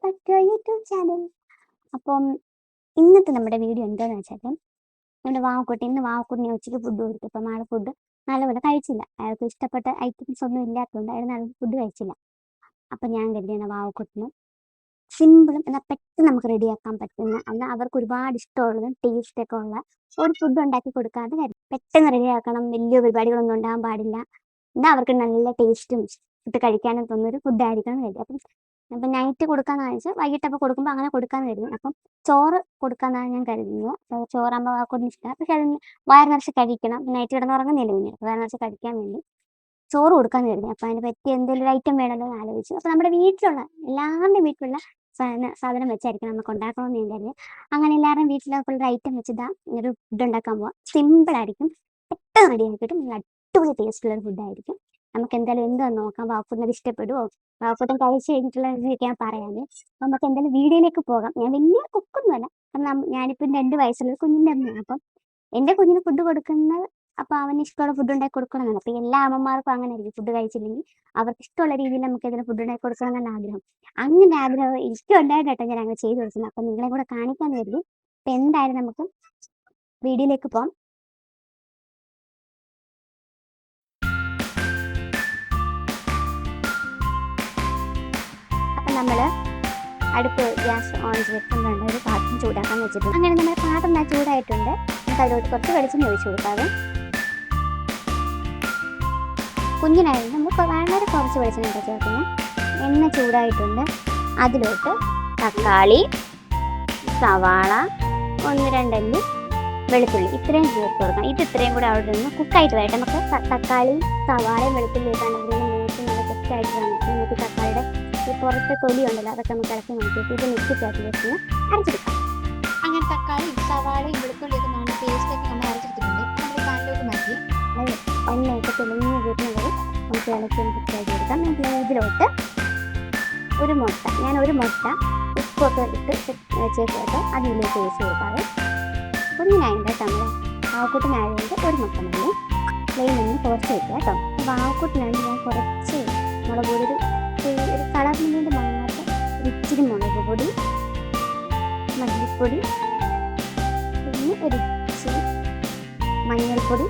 Back to YouTube channel. അപ്പം ഇന്നത്തെ നമ്മുടെ വീഡിയോ എന്താണെന്ന് വെച്ചാൽ നമ്മുടെ വാവക്കുട്ടി ഇന്ന് വാവക്കുട്ടിനെ ഉച്ചയ്ക്ക് ഫുഡ് കൊടുത്തപ്പം ആൾ ഫുഡ് നല്ലപോലെ കഴിച്ചില്ല. അയാൾക്ക് ഇഷ്ടപ്പെട്ട ഐറ്റംസ് ഒന്നും ഇല്ലാത്തതുകൊണ്ട് അയാൾ നല്ല ഫുഡ് കഴിച്ചില്ല. അപ്പം ഞാൻ കരുതിയാണ് വാവക്കുട്ടിന് സിമ്പിളും എന്നാൽ പെട്ടെന്ന് നമുക്ക് റെഡിയാക്കാൻ പറ്റുന്ന എന്നാൽ അവർക്ക് ഒരുപാട് ഇഷ്ടമുള്ളതും ടേസ്റ്റൊക്കെ ഉള്ള ഒരു ഫുഡ് ഉണ്ടാക്കി കൊടുക്കാതെ കരുതി. പെട്ടെന്ന് റെഡിയാക്കണം, വലിയ പരിപാടികളൊന്നും ഉണ്ടാകാൻ പാടില്ല, എന്നാൽ അവർക്ക് നല്ല ടേസ്റ്റും ഫുഡ് കഴിക്കാനും തോന്നുന്നൊരു ഫുഡായിരിക്കണം എന്ന് കരുതി. അപ്പം നൈറ്റ് കൊടുക്കാമെന്ന് വെച്ചാൽ വൈകിട്ടപ്പോൾ കൊടുക്കുമ്പോൾ അങ്ങനെ കൊടുക്കാമെന്ന് കരുതി. അപ്പം ചോറ് കൊടുക്കാമെന്നാണ് ഞാൻ കരുതുന്നത്. ചോറാകുമ്പോൾ വാവക്കുട്ടിന് ഇഷ്ടമാണ്. പക്ഷെ അതിന് വയറ് നിറച്ച് കഴിക്കണം. നൈറ്റ് കിടന്നുറങ്ങുന്നില്ല, പിന്നെ വയറ് നിറച്ച് കഴിക്കാൻ വേണ്ടി ചോറ് കൊടുക്കാമെന്ന് കരുതി. അപ്പം അതിന് പറ്റിയ എന്തെങ്കിലും ഒരു ഐറ്റം വേണമല്ലോ എന്ന് ആലോചിച്ചു. അപ്പോൾ നമ്മുടെ വീട്ടിലുള്ള എല്ലാവരുടെയും വീട്ടിലുള്ള സാധനം വെച്ചായിരിക്കും നമുക്ക് ഉണ്ടാക്കണമെന്ന് ഞാൻ കരുതി. അങ്ങനെ എല്ലാവരുടെയും വീട്ടിലൊക്കെ ഉള്ള ഐറ്റം വെച്ചിട്ട് ഒരു ഫുഡ് ഉണ്ടാക്കാൻ പോവാം. സിമ്പിളായിരിക്കും, പെട്ടെന്ന് റെഡി ആക്കിയിട്ടും നല്ല അടിപൊളി ടേസ്റ്റുള്ള ഫുഡായിരിക്കും. നമുക്ക് എന്തായാലും എന്താണെന്ന് നോക്കാം. വാവക്കുട്ടിന് അത് ഇഷ്ടപ്പെടുമോ, വാവക്കുട്ടൻ കഴിച്ച് കഴിഞ്ഞിട്ടുള്ള ഞാൻ പറയാതെ നമുക്ക് എന്തായാലും വീഡിയോയിലേക്ക് പോകാം. ഞാൻ വലിയ കുക്കൊന്നുമല്ല, കാരണം ഞാനിപ്പം 2 വയസ്സുള്ള ഒരു കുഞ്ഞിൻ്റെ അമ്മയാണ്. അപ്പം എൻ്റെ കുഞ്ഞിന് ഫുഡ് കൊടുക്കുന്നത് അപ്പോൾ അവന് ഇഷ്ടമുള്ള ഫുഡ് ഉണ്ടാക്കി കൊടുക്കണമെന്നാണ്. അപ്പോൾ എല്ലാ അമ്മമാർക്കും അങ്ങനെ ആയിരിക്കും, ഫുഡ് കഴിച്ചില്ലെങ്കിൽ അവർക്ക് ഇഷ്ടമുള്ള രീതിയിൽ നമുക്ക് ഇതിന് ഫുഡ് ഉണ്ടാക്കി കൊടുക്കണം എന്നാണ് ആഗ്രഹം. അങ്ങനെ ആഗ്രഹം എനിക്കും ഉണ്ടായിട്ട് കേട്ടോ ഞാൻ അങ്ങനെ ചെയ്തു കൊടുക്കുന്നത്. അപ്പം നിങ്ങളെ കൂടെ കാണിക്കാൻ കരുതി. അപ്പം എന്തായാലും നമുക്ക് വീഡിയോയിലേക്ക് പോകാം. അപ്പം നമ്മൾ അടുപ്പ് ഗ്യാസ് ഓൺ ചെയ്തിട്ടുണ്ട്, ഒരു പാത്രം ചൂടാക്കാൻ വെച്ചിട്ടുണ്ട്. അങ്ങനെ നമ്മുടെ പാത്രം ചൂടായിട്ടുണ്ട്. നമുക്ക് അതിലോട്ട് കുറച്ച് വെളിച്ചെണ്ണ ഒഴിച്ചു കൊടുക്കാതെ. കുഞ്ഞിനായിരുന്നു നമുക്ക് വളരെ കുറച്ച് വെളിച്ചെണ്ണ ചേർക്കുന്നത്. എണ്ണ ചൂടായിട്ടുണ്ട്. അതിലോട്ട് തക്കാളി, സവാള, 1-2 അല്ലി വെളുത്തുള്ളി ഇത്രയും ചേർത്ത് കൊടുക്കാം. ഇത് ഇത്രയും കൂടെ അവിടെ നിന്ന് കുക്കായിട്ട് വരട്ടെ. നമുക്ക് തക്കാളി, സവാളയും വെളുത്തുള്ളി ഇട്ടാണ് മൂത്ത് നല്ല കുക്കായിട്ട് വന്നിട്ട് നമുക്ക് തക്കാളിയുടെ ഈ പുറത്തെ തൊലി ഉണ്ടല്ലോ അതൊക്കെ നമുക്ക് ഇളക്കി നോക്കിയിട്ട് ഇത് മിക്സിക്കകത്ത് വെച്ച് അരച്ചെടുക്കാം. അങ്ങനെ തക്കാളി, സവാളയും വെളുത്തുള്ളിയൊക്കെ നമ്മൾ പേസ്റ്റൊക്കെ നമ്മൾ അരച്ചെടുത്തിട്ടുണ്ട്. നമ്മൾ പാനിലോട്ട് മാറ്റി എണ്ണയൊക്കെ തെളിഞ്ഞ് വരുന്നത് നമുക്ക് ഇളക്കി കുക്കായിട്ട് കൊടുക്കാം. ഇതിലോട്ട് ഒരു മുട്ട, ഞാൻ ഒരു മുട്ട ഉപ്പൊക്കെ ഇട്ട് വെച്ചേക്ക് കേട്ടോ അതിലേക്ക് ഒഴിച്ച് കൊടുക്കാതെ. കുഞ്ഞിനായതുകൊണ്ട് കേട്ടോ, നമ്മൾ വാവക്കുട്ടിനായതുകൊണ്ട് ഒരു മുട്ട മതി. പ്ലെയിൻ ഒന്ന് കുറച്ച് വയ്ക്കുക കേട്ടോ. വാവക്കുട്ടിനായിട്ട് ഞാൻ കുറച്ച് മുളക് പൊടി, ഒരു കളറിന് വേണ്ടി മാത്രം ഇച്ചിരി മുളക് പൊടി, മല്ലിപ്പൊടി, പിന്നെ ഒരു ഇച്ചിരി മഞ്ഞൾപ്പൊടി,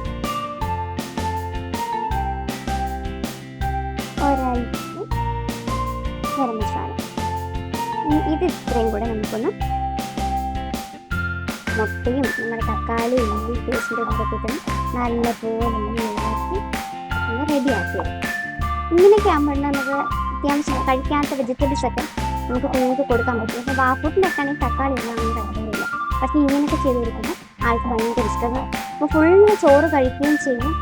ഒരൽപ്പം ഗരം മസാല. ഇത് ഇത്രയും കൂടെ നമുക്കൊന്ന് മുട്ടയും നമ്മുടെ തക്കാളിയും ഉള്ളി പേസ്റ്റിൻ്റെ കൂടെ നല്ലപോലെ ഒന്ന് ഇളക്കി ഒന്ന് റെഡിയാക്കി. ഇങ്ങനെയൊക്കെ ആകുമ്പോൾ നമുക്ക് അത്യാവശ്യം കഴിക്കാത്ത വെജിറ്റബിൾസൊക്കെ നമുക്ക് കുഞ്ഞുങ്ങൾക്ക് കൊടുക്കാൻ പറ്റും. അപ്പോൾ വാവക്കുട്ടിനൊക്കെ ആണെങ്കിൽ തക്കാളി എല്ലാം അങ്ങനെ കഴിക്കില്ല. പക്ഷേ ഇങ്ങനെയൊക്കെ ചെയ്ത് കൊടുക്കുമ്പോൾ ആൾക്ക് ഭയങ്കര ഇഷ്ടമാണ്. അപ്പോൾ ഫുള്ള് ചോറ് കഴിക്കുകയും ചെയ്യും,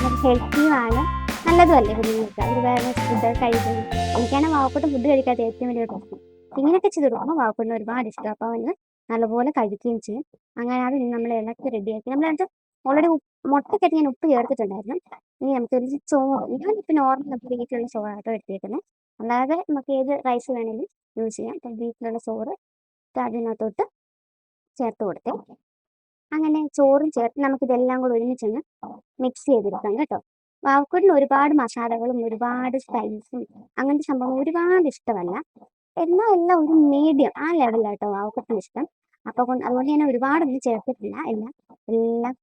നമുക്ക് ഹെൽത്തിയുമാണ്, നല്ലതുമല്ലേ കുഞ്ഞുങ്ങൾക്ക്. അവർ വേറെ ഫുഡ് കഴിക്കുന്നു. എനിക്കാണെങ്കിൽ വാവക്കുട്ടി ഫുഡ് കഴിക്കാത്ത ഏറ്റവും വലിയ പ്രശ്നം. ഇങ്ങനെയൊക്കെ ചെയ്ത് കൊടുക്കുമ്പോൾ വാവക്കുട്ടിന് ഒരുപാട് ഇഷ്ടം. അപ്പോൾ അവന് നല്ലപോലെ കഴിക്കുകയും ചെയ്യും. അങ്ങനെ അത് നമ്മൾ ഇളക്കി റെഡിയാക്കി. നമ്മളത് ഓൾറെഡി മുട്ടയ്ക്കൊക്കെ ഞാൻ ഉപ്പ് ചേർത്തിട്ടുണ്ടായിരുന്നു. ഇനി നമുക്കൊരു ചോറ്, ഞാനിപ്പോൾ നോർമൽ നമുക്ക് വീട്ടിലുള്ള ചോറാട്ടോ എടുത്തേക്കുന്നത്, അല്ലാതെ നമുക്ക് ഏത് റൈസ് വേണമെങ്കിലും യൂസ് ചെയ്യാം. അപ്പം വീട്ടിലുള്ള ചോറ് അതിനകത്തോട്ട് ചേർത്ത് കൊടുത്തേ. അങ്ങനെ ചോറും ചേർത്ത് നമുക്കിതെല്ലാം കൂടെ ഒരുമിച്ചൊന്ന് മിക്സ് ചെയ്തെടുക്കാം കേട്ടോ. വാവക്കുട്ടിന് ഒരുപാട് മസാലകളും ഒരുപാട് സ്പൈസും അങ്ങനത്തെ സംഭവം ഒരുപാട് ഇഷ്ടമല്ല. എല്ലാം ഒരു മീഡിയം ആ ലെവലിലാട്ടോ വാവക്കുട്ടിന് ഇഷ്ടം. അപ്പോൾ അതുകൊണ്ട് ഞാൻ ഒരുപാടൊന്നും ചേർത്തിട്ടില്ല. എല്ലാം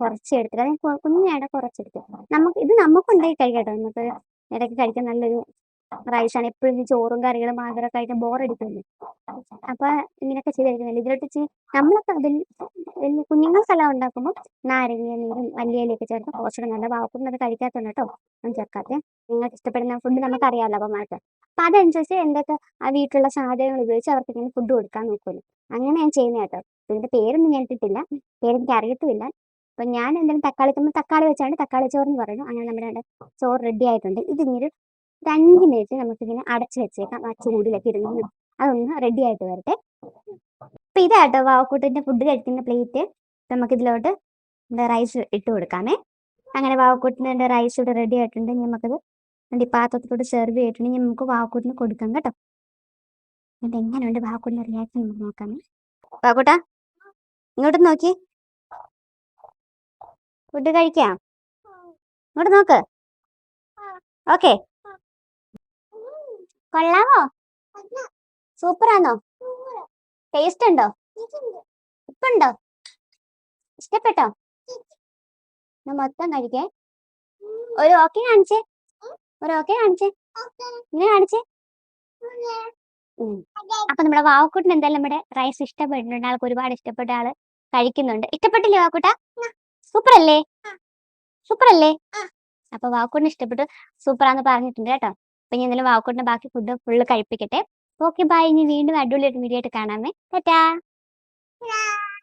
കുറച്ചെടുത്തിട്ട് അത് കുഞ്ഞിടെ കുറച്ചെടുത്തു. ഇത് നമുക്കുണ്ടായി കഴിക്കട്ടോ. നമുക്ക് ഇടയ്ക്ക് കഴിക്കാൻ നല്ലൊരു റൈസാണ്. എപ്പോഴും ഈ ചോറും കറികളും മാത്രമൊക്കെ കഴിക്കാൻ ബോറടിക്കുമല്ലോ. അപ്പോൾ ഇങ്ങനെയൊക്കെ ചെയ്ത് കഴിക്കുന്നില്ല. ഇതിലോട്ട് നമ്മളൊക്കെ വലിയ കുഞ്ഞുങ്ങൾക്കെല്ലാം ഉണ്ടാക്കുമ്പോൾ നാരങ്ങ നീരും മല്ലിയിലൊക്കെ ചേർത്ത് കുറച്ചുകൂടെ നല്ല. വാവക്കുട്ടിന് അത് കഴിക്കാത്തതുണ്ട് കേട്ടോ ഞാൻ ചേർക്കാത്തെ. നിങ്ങൾക്ക് ഇഷ്ടപ്പെടുന്ന ഫുഡ് നമുക്കറിയാമല്ലോ അപ്പമാർക്ക്. അപ്പം അതനുസരിച്ച് എന്തൊക്കെ ആ വീട്ടിലുള്ള സാധനങ്ങൾ ഉപയോഗിച്ച് അവർക്ക് ഇങ്ങനെ ഫുഡ് കൊടുക്കാൻ നോക്കുമല്ലോ. അങ്ങനെ ഞാൻ ചെയ്യുന്നത് കേട്ടോ. ഇതിൻ്റെ പേരൊന്നും ഞാൻ ഇട്ടിട്ടില്ല, പേരെനിക്ക് അറിയത്തുമില്ല. അപ്പം ഞാൻ എന്തെങ്കിലും തക്കാളി വെച്ചാണ് തക്കാളി ചോറെന്ന് പറയുന്നു. അങ്ങനെ നമ്മുടെ ചോറ് റെഡി ആയിട്ടുണ്ട്. ഇതിങ്ങനെ 5 മിനിറ്റ് നമുക്കിങ്ങനെ അടച്ച് വെച്ചേക്കാം. ആ ചൂടിലൊക്കെ ഇരുന്ന് അതൊന്ന് റെഡി ആയിട്ട് വരട്ടെ. അപ്പം ഇതാട്ടോ വാവക്കുട്ടിൻ്റെ ഫുഡ് കഴിക്കുന്ന പ്ലേറ്റ്. നമുക്കിതിലോട്ട് റൈസ് ഇട്ട് കൊടുക്കാമേ. അങ്ങനെ വാവക്കുട്ടിൻ്റെ റൈസ് ഇവിടെ റെഡി ആയിട്ടുണ്ട്. നമുക്കത് ഈ പാത്രത്തിലോട്ട് സെർവ് ചെയ്തിട്ടുണ്ടെങ്കിൽ നമുക്ക് വാവക്കുട്ടിന് കൊടുക്കാം കേട്ടോ. എന്നിട്ട് എങ്ങനെയുണ്ട് വാവക്കുട്ടിൻ്റെ റിയാക്ഷൻ നമുക്ക് നോക്കാമേ. വാവക്കുട്ടാ ഇങ്ങോട്ട് നോക്കി, ഫുഡ് കഴിക്കാം, ഇങ്ങോട്ട് നോക്ക്. ഓക്കെ, കൊള്ളാമോ? സൂപ്പറാണോ? ടേസ്റ്റ് ഉണ്ടോ? ഉപ്പുണ്ടോ? ഇഷ്ടപ്പെട്ടോ? ഞാൻ മൊത്തം കഴിക്കേ. ഒരു ഓക്കെ കാണിച്ചേ. ഒരു ഓക്കെ കാണിച്ചേ. ഇങ്ങനെ കാണിച്ചേ. അപ്പൊ നമ്മുടെ വാവക്കുട്ടിന് എന്തായാലും നമ്മുടെ റൈസ് ഇഷ്ടപ്പെട്ടിട്ടുണ്ട്. ആൾക്ക് ഒരുപാട് ഇഷ്ടപ്പെട്ട ആള് കഴിക്കുന്നുണ്ട്. ഇഷ്ടപ്പെട്ടില്ലേ വാവക്കുട്ട? സൂപ്പർ അല്ലേ? സൂപ്പർ അല്ലേ? അപ്പൊ വാവക്കുട്ടിന് ഇഷ്ടപ്പെട്ടു, സൂപ്പറാന്ന് പറഞ്ഞിട്ടുണ്ട് കേട്ടോ. അപ്പൊ ഞാൻ എന്തായാലും വാവക്കുട്ടിന്റെ ബാക്കി ഫുഡ് ഫുള്ള് കഴിപ്പിക്കട്ടെ. Okay bye. ഇനി വീണ്ടും അടിപൊളിയായിട്ട് വീഡിയോ ആയിട്ട് കാണാമേ. ടാറ്റാ.